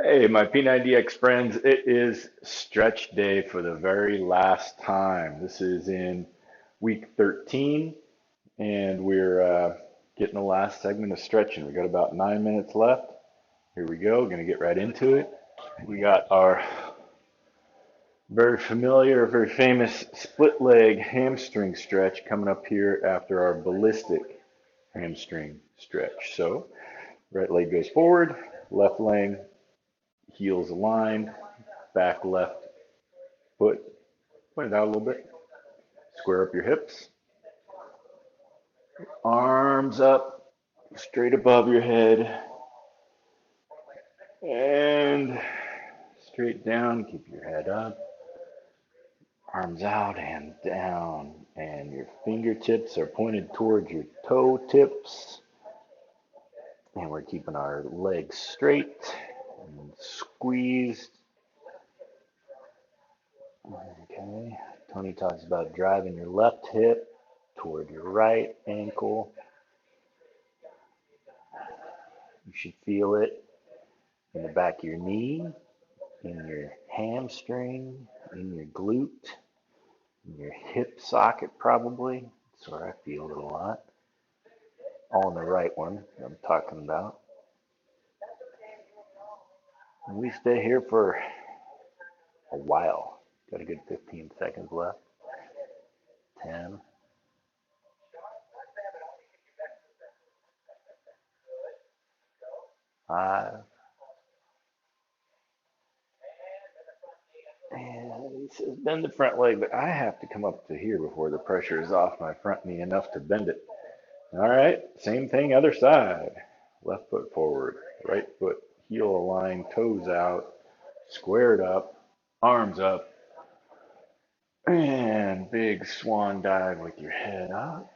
Hey, my P90X friends, it is stretch day for the very last time. This is in week 13, and we're getting the last segment of stretching. We got about 9 minutes left. Here we go, gonna get right into it. We got our very familiar, very famous split leg hamstring stretch coming up here after our ballistic hamstring stretch. So, right leg goes forward, left leg, heels aligned, back left foot point it out a little bit. Square up your hips. Arms up, straight above your head. And straight down. Keep your head up. Arms out and down. And your fingertips are pointed towards your toe tips. And we're keeping our legs straight and squeezed. Okay. Tony talks about driving your left hip toward your right ankle. You should feel it in the back of your knee, in your hamstring, in your glute, in your hip socket probably. That's where I feel it a lot. All in the right one I'm talking about. And we stay here for a while. Got a good 15 seconds left. 10. 5. And he says bend the front leg, but I have to come up to here before the pressure is off my front knee enough to bend it. All right, same thing, other side. Left foot forward, right foot heel aligned, toes out, squared up, arms up, and big swan dive with your head up.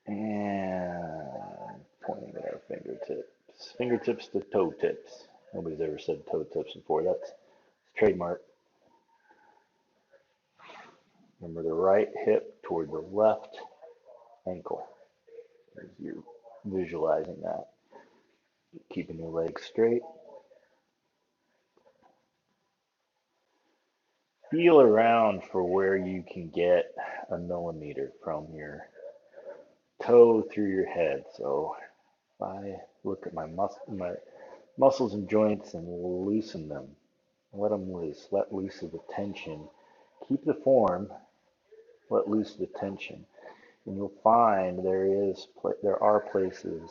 And pointing at our fingertips. Fingertips to toe tips. Nobody's ever said toe tips before. That's trademark. Remember the right hip toward the left ankle as you're visualizing that. Keeping your legs straight. Feel around for where you can get a millimeter from your toe through your head. So if I look at my muscles and joints and loosen them, let them loose, let loose of the tension. Keep the form, let loose the tension, and you'll find there are places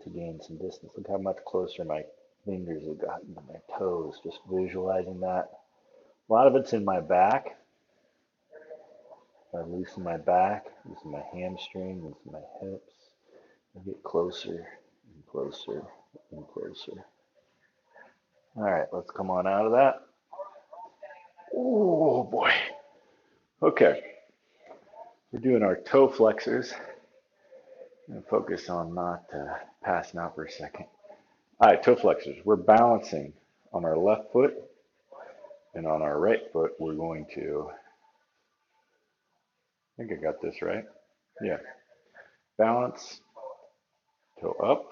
to gain some distance. Look how much closer my fingers have gotten to my toes. Just visualizing that. A lot of it's in my back. I loosen my back, loosen my hamstring, loosen my hips, and get closer and closer and closer. All right, let's come on out of that. Oh boy. Okay, we're doing our toe flexors. I'm gonna focus on not passing out for a second. All right, toe flexors. We're balancing on our left foot, and on our right foot, we're going to, I think I got this right. Yeah, balance, toe up,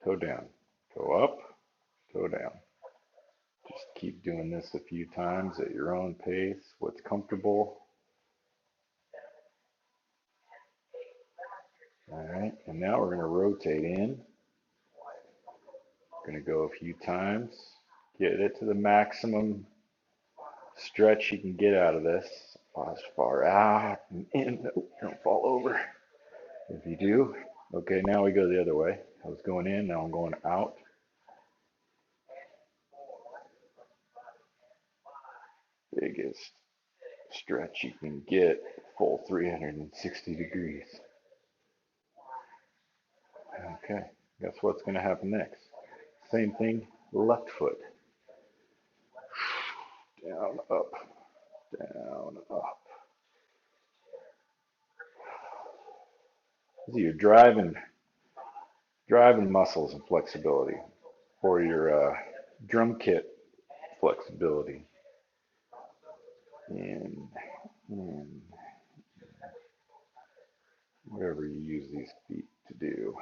toe down, toe up, toe down. Just keep doing this a few times at your own pace, what's comfortable. All right, and now we're going to rotate in. We're going to go a few times, get it to the maximum stretch you can get out of this. As far out and in. No, don't fall over. If you do, okay, now we go the other way. I was going in, now I'm going out. Biggest stretch you can get, full 360 degrees. Okay, guess what's going to happen next? Same thing, left foot. Down, up, down, up. So you're driving muscles and flexibility, or your drum kit flexibility. In whatever you use these feet to do.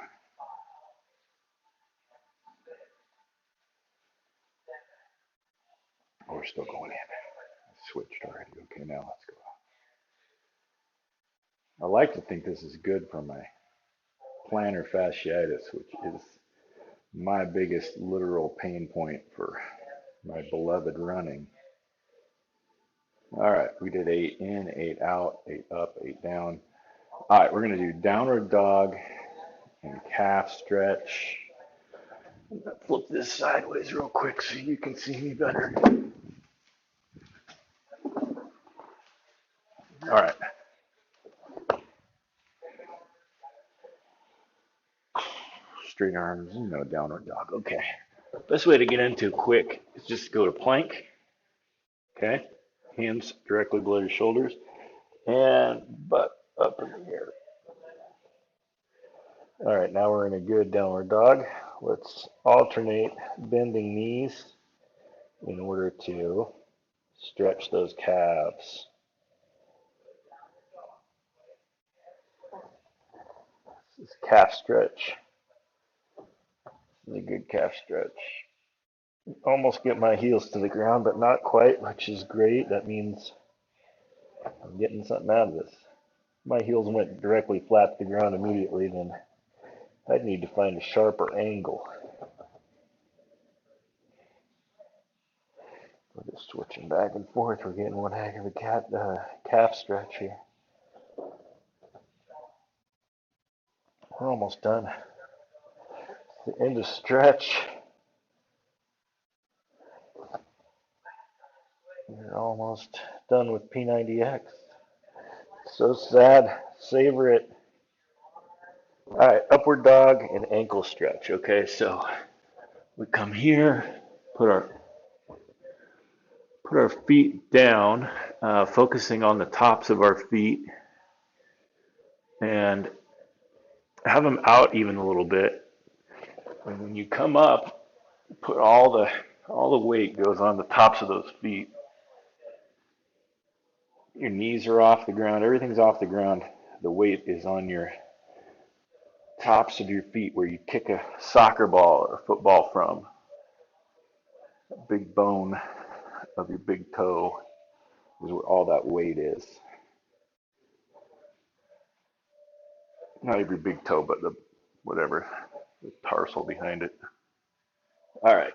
still going in. I switched already. Okay, now let's go. I like to think this is good for my plantar fasciitis, which is my biggest literal pain point for my beloved running. All right, we did 8 in, 8 out, 8 up, 8 down. All right, we're going to do downward dog and calf stretch. I'm going to flip this sideways real quick so you can see me better. All right. Straight arms, downward dog. Okay. Best way to get into quick is just go to plank. Okay. Hands directly below your shoulders and butt up in the air. All right, now we're in a good downward dog. Let's alternate bending knees in order to stretch those calves. This is calf stretch. This is a good calf stretch. Almost get my heels to the ground, but not quite, which is great. That means I'm getting something out of this. My heels went directly flat to the ground immediately, then I'd need to find a sharper angle. We're just switching back and forth. We're getting one heck of a calf stretch here. We're almost done. The end of stretch. We're almost done with P90X. So sad. Savor it. All right, upward dog and ankle stretch. Okay, so we come here, put our feet down, focusing on the tops of our feet, and have them out even a little bit. And when you come up, put all the weight goes on the tops of those feet. Your knees are off the ground. Everything's off the ground. The weight is on your tops of your feet where you kick a soccer ball or a football from. A big bone of your big toe is where all that weight is. Not every big toe, but the tarsal behind it. All right.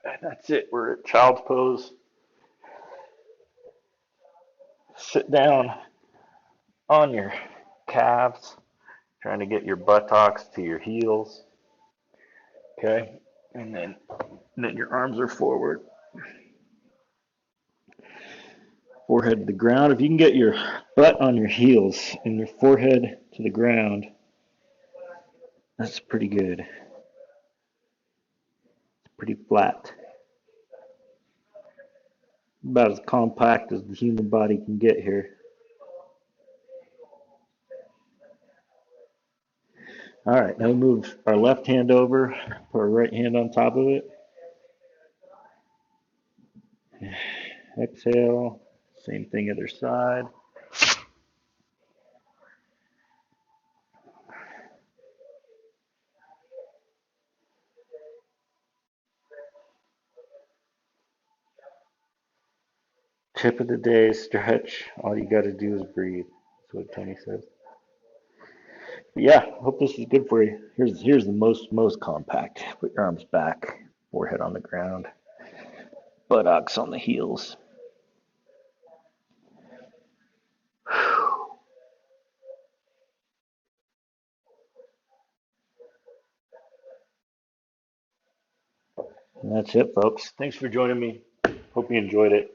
And that's it. We're at child's pose. Sit down on your calves, trying to get your buttocks to your heels. Okay. And then your arms are forward. Forehead to the ground. If you can get your butt on your heels and your forehead to the ground, that's pretty good. It's pretty flat. About as compact as the human body can get here. All right, now we move our left hand over, put our right hand on top of it. Exhale, same thing other side. Tip of the day, stretch. All you got to do is breathe. That's what Tony says. But yeah, hope this is good for you. Here's the most compact. Put your arms back, forehead on the ground, buttocks on the heels. And that's it, folks. Thanks for joining me. Hope you enjoyed it.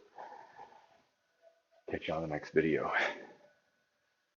Catch you on the next video.